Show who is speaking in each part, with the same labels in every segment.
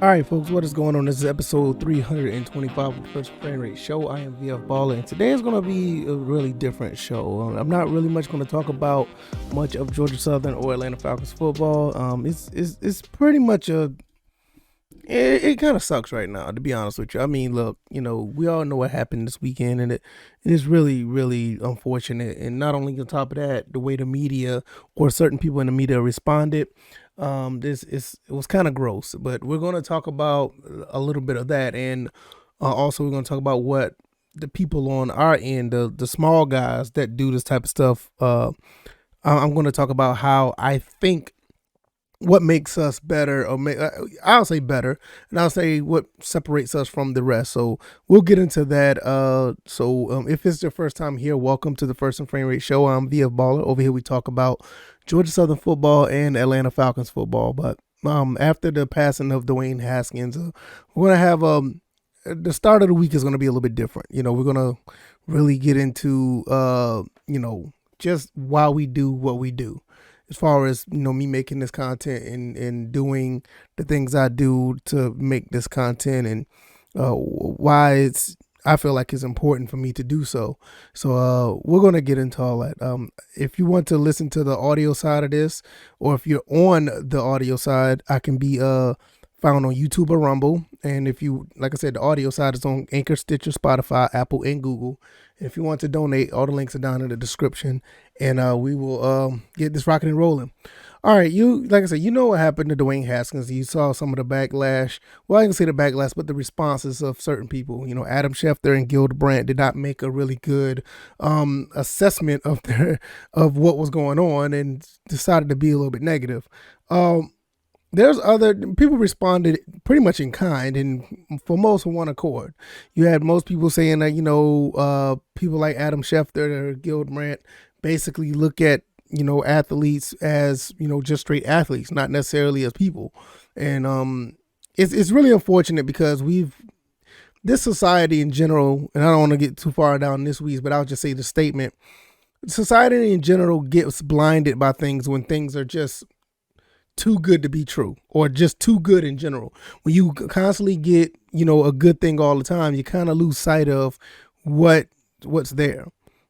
Speaker 1: All right, folks, what is going on? This is episode 325 of the First Frame Rate Show. I am VF Baller, and today is going to be a really different show. I'm not really much going to talk about much of Georgia Southern or Atlanta Falcons football. It's pretty much it kind of sucks right now, to be honest with you. I mean, look, we all know what happened this weekend, and it is really, really unfortunate. And not only on top of that, the way the media or certain people in the media responded. It was kind of gross, but we're going to talk about a little bit of that, and also we're going to talk about what the people on our end, the small guys that do this type of stuff. I'm going to talk about how I think what makes us better, or I'll say better, and I'll say what separates us from the rest. So we'll get into that. If it's your first time here, welcome to the First and Frame Rate Show. I'm VF Baller. Over here we talk about Georgia Southern football and Atlanta Falcons football. But after the passing of Dwayne Haskins, we're gonna have the start of the week is gonna be a little bit different. We're gonna really get into just why we do what we do, as far as me making this content and doing the things I do to make this content, and why I feel like it's important for me to do so. So we're going to get into all that. If you want to listen to the audio side of this, or if you're on the audio side, I can be found on YouTube or Rumble. And if you, like I said, the audio side is on Anchor, Stitcher, Spotify, Apple, and Google. If you want to donate, all the links are down in the description, and we will get this rocking and rolling. All right, like I said, you know what happened to Dwayne Haskins. You saw some of the backlash. Well, I can say the backlash, but the responses of certain people. Adam Schefter and Gil Brandt did not make a really good assessment of what was going on, and decided to be a little bit negative. There's other people responded pretty much in kind, and for most, on one accord. You had most people saying that people like Adam Schefter or Gil Brandt basically look at athletes as just straight athletes, not necessarily as people. And it's really unfortunate, because this society in general, and I don't want to get too far down this weeds, but I'll just say the statement: society in general gets blinded by things when things are just too good to be true, or just too good in general. When you constantly get a good thing all the time, you kind of lose sight of what's there.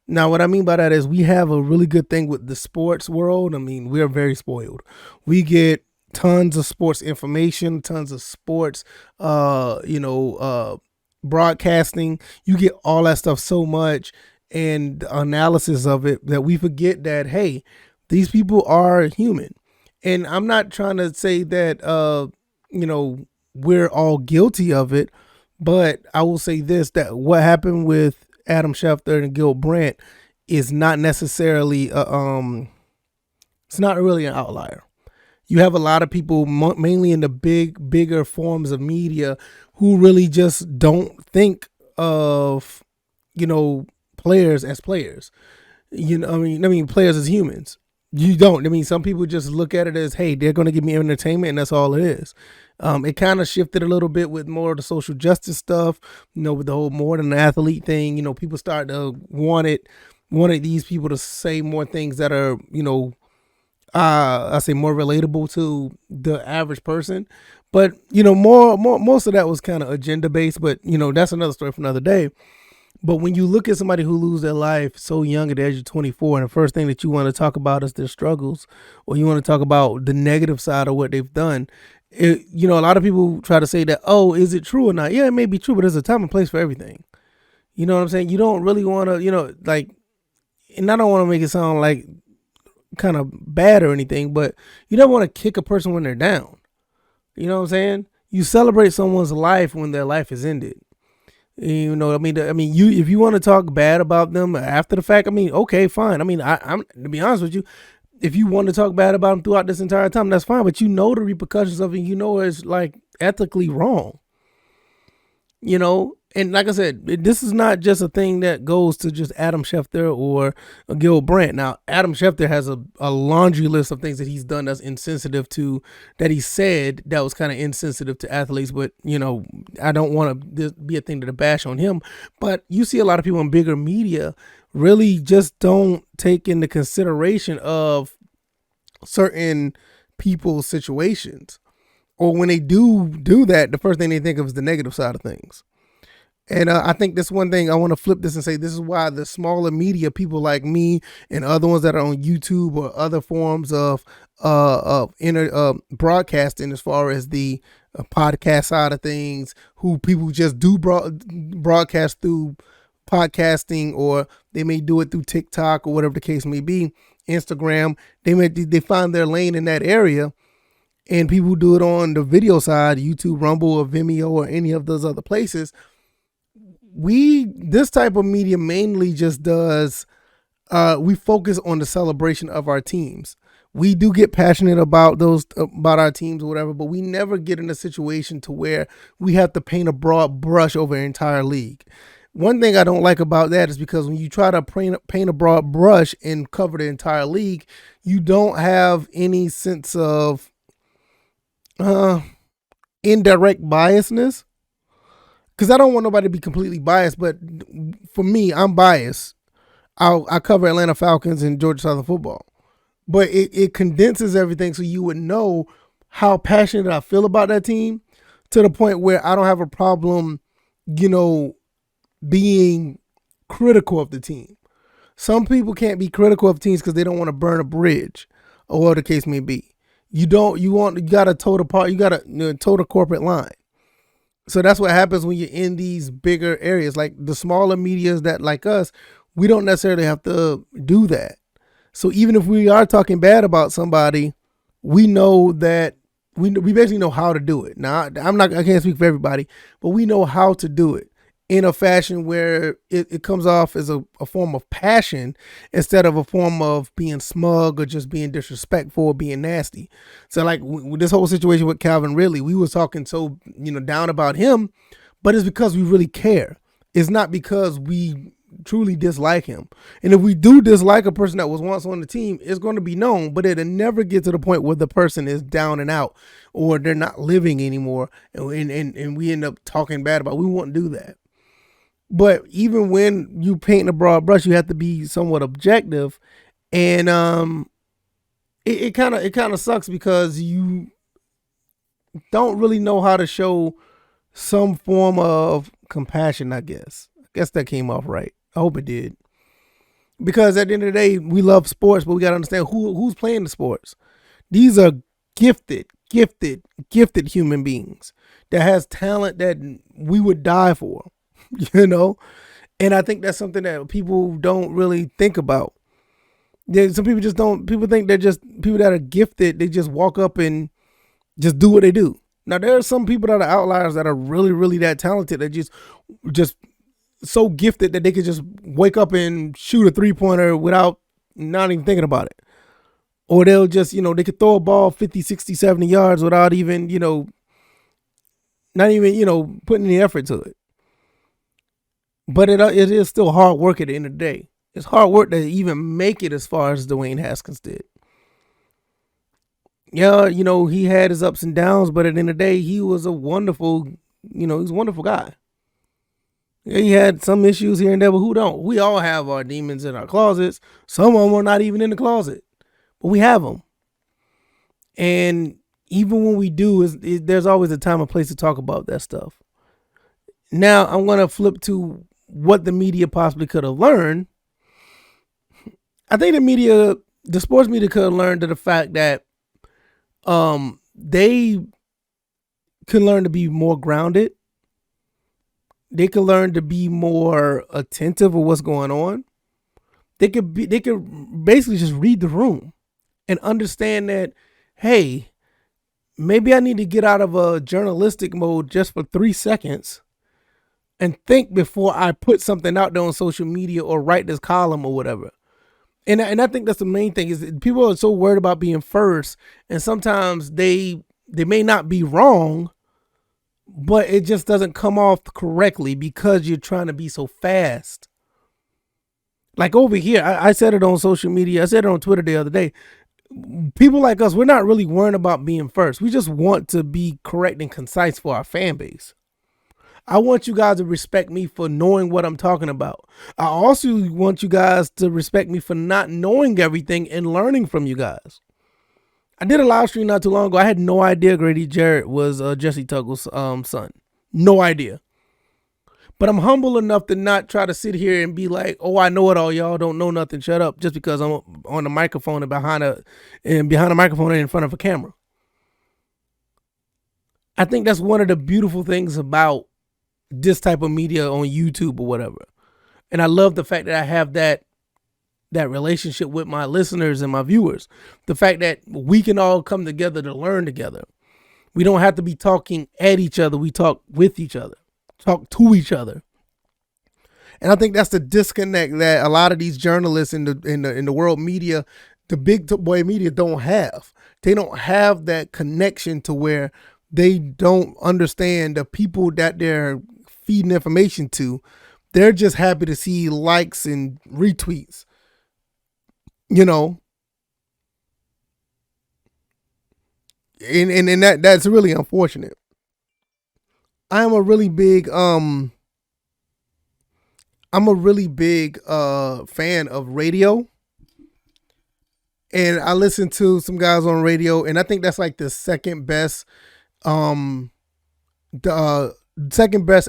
Speaker 1: Now, what I mean by that is we have a really good thing with the sports world. I mean, we're very spoiled. We get tons of sports information, tons of sports, broadcasting. You get all that stuff so much, and the analysis of it, that we forget that, hey, these people are human. And I'm not trying to say that, we're all guilty of it, but I will say this, that what happened with Adam Schefter and Gil Brandt is not necessarily, it's not really an outlier. You have a lot of people, mainly in the bigger forms of media, who really just don't think of, players as players. Players as humans. You don't. Some people just look at it as, hey, they're going to give me entertainment, and that's all it is. It kind of shifted a little bit with more of the social justice stuff, with the whole more than an athlete thing. People start to wanted these people to say more things that are, I say more relatable to the average person. But, most of that was kind of agenda based, but, that's another story for another day. But when you look at somebody who lose their life so young at the age of 24, and the first thing that you want to talk about is their struggles, or you want to talk about the negative side of what they've done, a lot of people try to say that, oh, is it true or not? Yeah, it may be true, but there's a time and place for everything. You know what I'm saying? You don't really want to, and I don't want to make it sound like kind of bad or anything, but you don't want to kick a person when they're down. You know what I'm saying? You celebrate someone's life when their life is ended. If you want to talk bad about them after the fact, okay, fine. I'm to be honest with you, if you want to talk bad about them throughout this entire time, that's fine. But the repercussions of it, it's like ethically wrong. And like I said, this is not just a thing that goes to just Adam Schefter or Gil Brandt. Now, Adam Schefter has a laundry list of things that he's done that's insensitive to, that he said that was kind of insensitive to athletes. But, I don't want to be a thing to bash on him. But you see a lot of people in bigger media really just don't take into consideration of certain people's situations. or when they do that, the first thing they think of is the negative side of things. And I think this one thing I want to flip this and say this is why the smaller media people like me and other ones that are on YouTube or other forms of broadcasting, as far as the podcast side of things, who people just do broadcast through podcasting, or they may do it through TikTok or whatever the case may be, Instagram. They find their lane in that area, and people do it on the video side, YouTube, Rumble, or Vimeo, or any of those other places. This type of media mainly just does, we focus on the celebration of our teams. We do get passionate about our teams or whatever, but we never get in a situation to where we have to paint a broad brush over an entire league. One thing I don't like about that is because when you try to paint a broad brush and cover the entire league, you don't have any sense of indirect biasness. Because I don't want nobody to be completely biased, but for me, I'm biased. I cover Atlanta Falcons and Georgia Southern football. But it condenses everything so you would know how passionate I feel about that team, to the point where I don't have a problem, being critical of the team. Some people can't be critical of teams because they don't want to burn a bridge, or whatever the case may be. You got to toe the corporate line. So that's what happens when you're in these bigger areas. Like the smaller medias that like us, we don't necessarily have to do that. So even if we are talking bad about somebody, we know that we basically know how to do it. Now, I can't speak for everybody, but we know how to do it in a fashion where it comes off as a form of passion instead of a form of being smug or just being disrespectful or being nasty. So like with this whole situation with Calvin Ridley, we was talking so down about him, but it's because we really care. It's not because we truly dislike him. And if we do dislike a person that was once on the team, it's going to be known, but it'll never get to the point where the person is down and out or they're not living anymore, and we end up talking bad about it. We won't do that. But even when you paint a broad brush, you have to be somewhat objective, and it kind of sucks because you don't really know how to show some form of compassion. I guess that came off right. I hope it did, because at the end of the day, we love sports, but we got to understand who's playing the sports. These are gifted human beings that has talent that we would die for. And I think that's something that people don't really think about. Some people just don't. People think they're just people that are gifted. They just walk up and just do what they do. Now there are some people that are outliers that are really, really that talented. That just so gifted that they could just wake up and shoot a 3-pointer without not even thinking about it. Or they'll just, they could throw a ball 50, 60, 70 yards without even, not even, putting any effort to it. But it is still hard work at the end of the day. It's hard work to even make it as far as Dwayne Haskins did. Yeah, he had his ups and downs, but at the end of the day, he was a wonderful, he's a wonderful guy. Yeah, he had some issues here and there, but who don't? We all have our demons in our closets. Some of them are not even in the closet, but we have them. And even when we do, there's always a time and place to talk about that stuff. Now, I'm going to flip to what the media possibly could have learned. I think the sports media could have learned to the fact that they could learn to be more grounded. They could learn to be more attentive of what's going on. They could basically just read the room and understand that, hey, maybe I need to get out of a journalistic mode just for 3 seconds and think before I put something out there on social media or write this column or whatever. And I think that's the main thing, is that people are so worried about being first, and sometimes they may not be wrong, but it just doesn't come off correctly because you're trying to be so fast. Like over here, I said it on social media. I said it on Twitter the other day. People like us, we're not really worrying about being first. We just want to be correct and concise for our fan base. I want you guys to respect me for knowing what I'm talking about. I also want you guys to respect me for not knowing everything and learning from you guys. I did a live stream not too long ago. I had no idea Grady Jarrett was Jesse Tuggle's son. No idea. But I'm humble enough to not try to sit here and be like, "Oh, I know it all. Y'all don't know nothing. Shut up." Just because I'm on the microphone and behind a microphone and in front of a camera. I think that's one of the beautiful things about this type of media on YouTube or whatever. And I love the fact that I have that relationship with my listeners and my viewers. The fact that we can all come together to learn together. We don't have to be talking at each other. We talk with each other, talk to each other. And I think that's the disconnect that a lot of these journalists in the world media, the big boy media, don't have. They don't have that connection to where they don't understand the people that they're feeding information to. They're just happy to see likes and retweets, and that's really unfortunate. I'm a really big fan of radio, and I listen to some guys on radio, and I think that's like the second best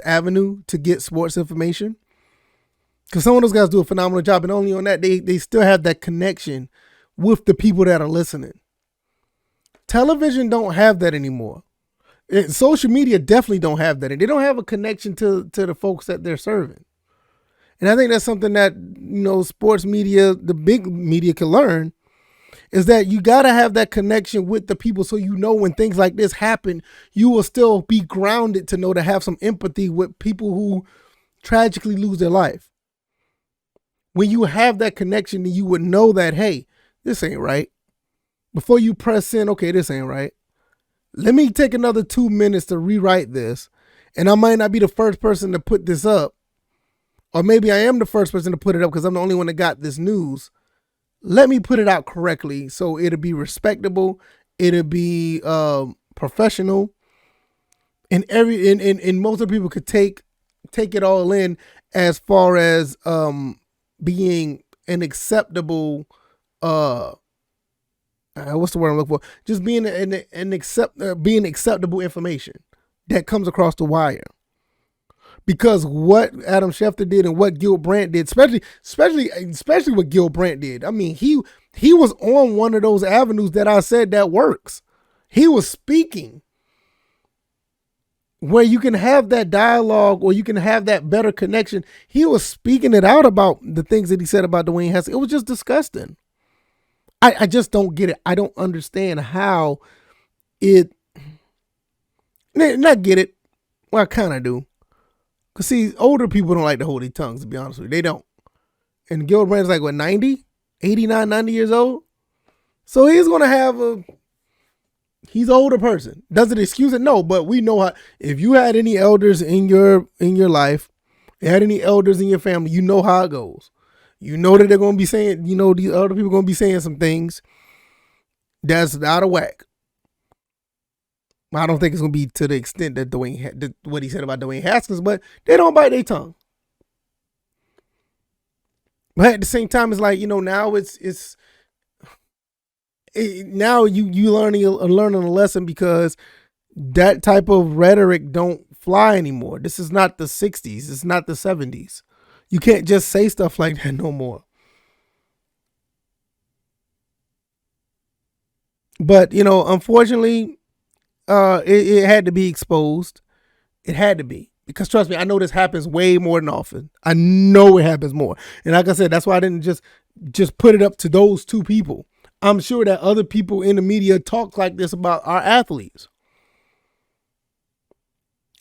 Speaker 1: avenue to get sports information, because some of those guys do a phenomenal job, and only on that they still have that connection with the people that are listening. Television don't have that anymore. Social media definitely don't have that, and they don't have a connection to the folks that they're serving. And I think that's something that sports media, the big media, can learn, is that you got to have that connection with the people, so when things like this happen, you will still be grounded to have some empathy with people who tragically lose their life. When you have that connection, then you would know that, hey, this ain't right. Before you press in, okay, this ain't right. Let me take another 2 minutes to rewrite this, and I might not be the first person to put this up, or maybe I am the first person to put it up because I'm the only one that got this news. Let me put it out correctly so it'll be respectable, it'll be professional, and most of the people could take it all in as far as being an acceptable what's the word I'm looking for? Just being being acceptable information that comes across the wire. Because what Adam Schefter did and what Gil Brandt did, especially what Gil Brandt did. I mean, he was on one of those avenues that I said that works. He was speaking where you can have that dialogue or you can have that better connection. He was speaking it out about the things that he said about Dwayne Haskins. It was just disgusting. I just don't get it. I don't understand how not get it. Well, I kind of do. Because, see, older people don't like to hold their tongues, to be honest with you. They don't. And Gil Brandt's like, what, 90? 89, 90 years old? So he's going to have he's an older person. Does it excuse it? No, but we know how, if you had any elders in your life, you had any elders in your family, you know how it goes. You know that they're going to be saying, these other people are going to be saying some things that's out of whack. I don't think it's going to be to the extent that what he said about Dwayne Haskins, but they don't bite their tongue. But at the same time, it's like, now now you learning a lesson, because that type of rhetoric don't fly anymore. This is not the 60s. It's not the 70s. You can't just say stuff like that no more. But, unfortunately, it had to be exposed. It had to be. Because trust me, I know this happens way more than often. I know it happens more. And like I said, that's why I didn't just put it up to those two people. I'm sure that other people in the media talk like this about our athletes.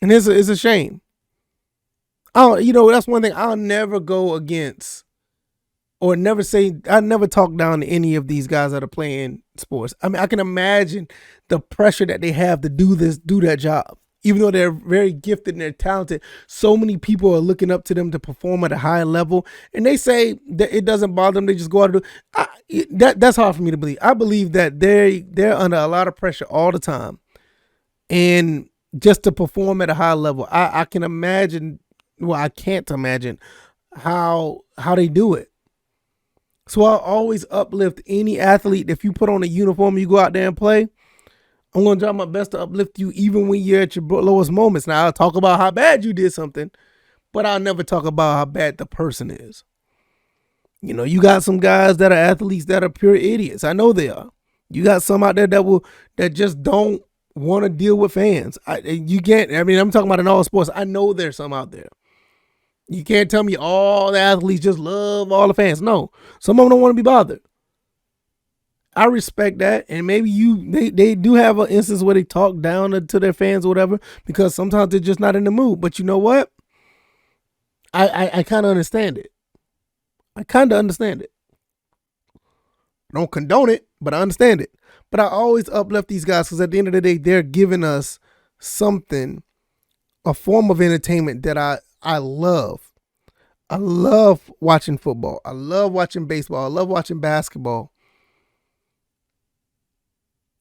Speaker 1: And it's a shame. That's one thing I'll never go against or never say. I never talk down to any of these guys that are playing sports. I mean, I can imagine the pressure that they have to do that job. Even though they're very gifted and they're talented, so many people are looking up to them to perform at a high level. And they say that it doesn't bother them. They just go out and do that's hard for me to believe. I believe that they're under a lot of pressure all the time. And just to perform at a high level, I can imagine. Well, I can't imagine how they do it. So I always uplift any athlete. If you put on a uniform and you go out there and play, I'm going to try my best to uplift you even when you're at your lowest moments. Now, I'll talk about how bad you did something, but I'll never talk about how bad the person is. You know, you got some guys that are athletes that are pure idiots. I know they are. You got some out there that just don't want to deal with fans. You can't. I mean, I'm talking about in all sports. I know there's some out there. You can't tell me all the athletes just love all the fans. No, some of them don't want to be bothered. I respect that, and maybe they do have an instance where they talk down to their fans or whatever because sometimes they're just not in the mood. But you know what? I kind of understand it. I kind of understand it. I don't condone it, but I understand it. But I always uplift these guys because at the end of the day, they're giving us something, a form of entertainment that I love. I love watching football. I love watching baseball. I love watching basketball.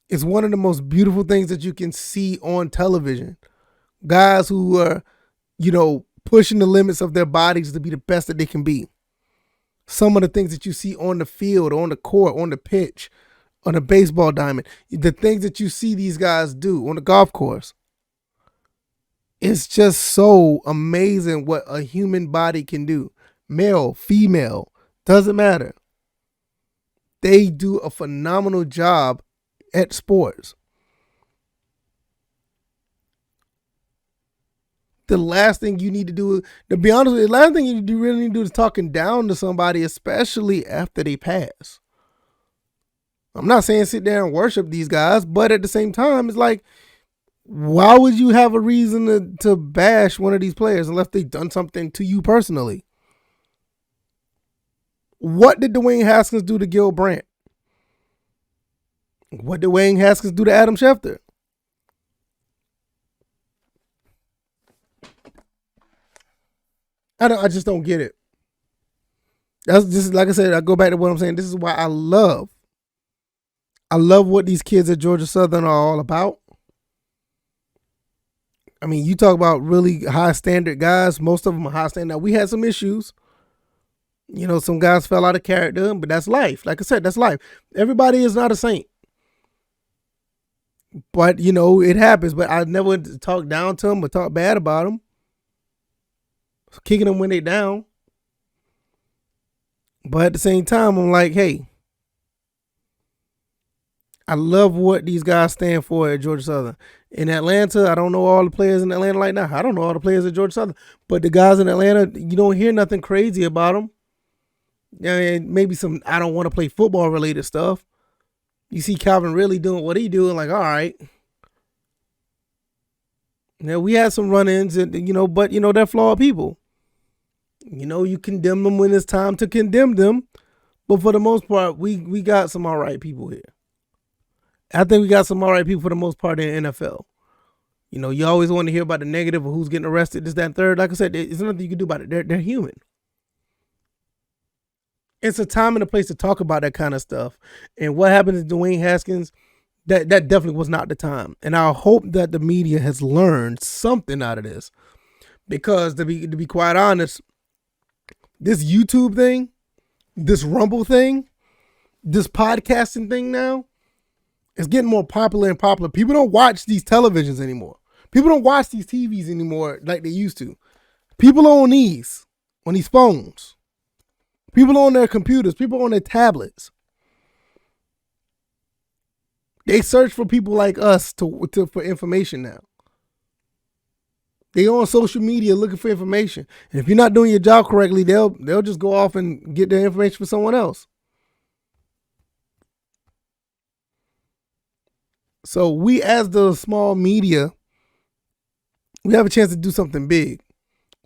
Speaker 1: It's one of the most beautiful things that you can see on television. Guys who are, pushing the limits of their bodies to be the best that they can be. Some of the things that you see on the field, on the court, on the pitch, on a baseball diamond, the things that you see these guys do on the golf course. It's just so amazing what a human body can do. Male, female, doesn't matter. They do a phenomenal job at sports. The last thing you need to do, to be honest with you, the last thing you really need to do is talking down to somebody, especially after they pass. I'm not saying sit there and worship these guys, but at the same time, it's like, why would you have a reason to bash one of these players unless they've done something to you personally? What did Dwayne Haskins do to Gil Brandt? What did Dwayne Haskins do to Adam Schefter? I just don't get it. That's just like I said. I go back to what I'm saying. This is why I love what these kids at Georgia Southern are all about. I mean, you talk about really high standard guys. Most of them are high standard. Now, we had some issues. Some guys fell out of character, but that's life. Like I said, that's life. Everybody is not a saint. But, it happens. But I never talk down to them or talk bad about them. Kicking them when they down. But at the same time, I'm like, hey, I love what these guys stand for at Georgia Southern. In Atlanta, I don't know all the players in Atlanta right now. I don't know all the players at Georgia Southern. But the guys in Atlanta, you don't hear nothing crazy about them. Maybe some I don't want to play football related stuff. You see Calvin really doing what he doing, like, all right. Now, we had some run-ins, but, they're flawed people. You condemn them when it's time to condemn them. But for the most part, we got some all right people here. I think we got some all right people for the most part in the NFL. You always want to hear about the negative of who's getting arrested, this, that, and third. Like I said, there's nothing you can do about it. They're human. It's a time and a place to talk about that kind of stuff. And what happened to Dwayne Haskins, that definitely was not the time. And I hope that the media has learned something out of this. Because to be quite honest, this YouTube thing, this Rumble thing, this podcasting thing now, is getting more popular and popular. People don't watch these televisions anymore. People don't watch these TVs anymore like they used to. People are on these phones. People on their computers. People on their tablets. They search for people like us for information now. They on social media looking for information. And if you're not doing your job correctly, they'll just go off and get their information from someone else. So we, as the small media, we have a chance to do something big.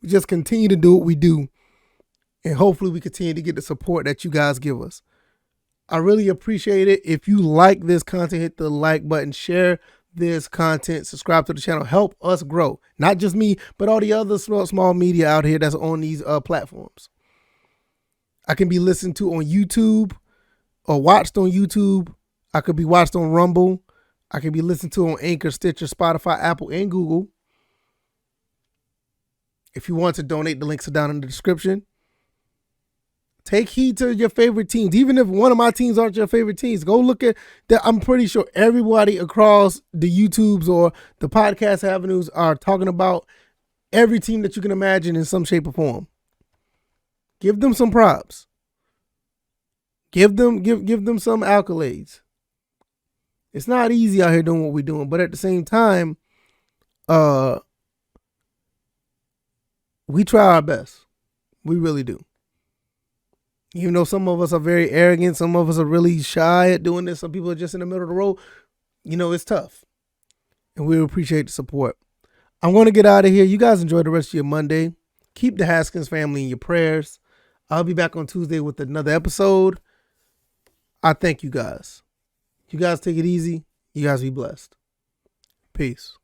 Speaker 1: We just continue to do what we do. And hopefully we continue to get the support that you guys give us. I really appreciate it. If you like this content, hit the like button, share this content, subscribe to the channel, help us grow. Not just me, but all the other small media out here that's on these platforms. I can be listened to on YouTube or watched on YouTube. I could be watched on Rumble. I can be listened to on Anchor, Stitcher, Spotify, Apple, and Google. If you want to donate, the links are down in the description. Take heed to your favorite teams. Even if one of my teams aren't your favorite teams, go look at that. I'm pretty sure everybody across the YouTubes or the podcast avenues are talking about every team that you can imagine in some shape or form. Give them some props. Give them some accolades. It's not easy out here doing what we're doing, but at the same time, we try our best. We really do. Even though some of us are very arrogant, some of us are really shy at doing this, some people are just in the middle of the road, it's tough. And we appreciate the support. I'm going to get out of here. You guys enjoy the rest of your Monday. Keep the Haskins family in your prayers. I'll be back on Tuesday with another episode. I thank you guys. You guys take it easy. You guys be blessed. Peace.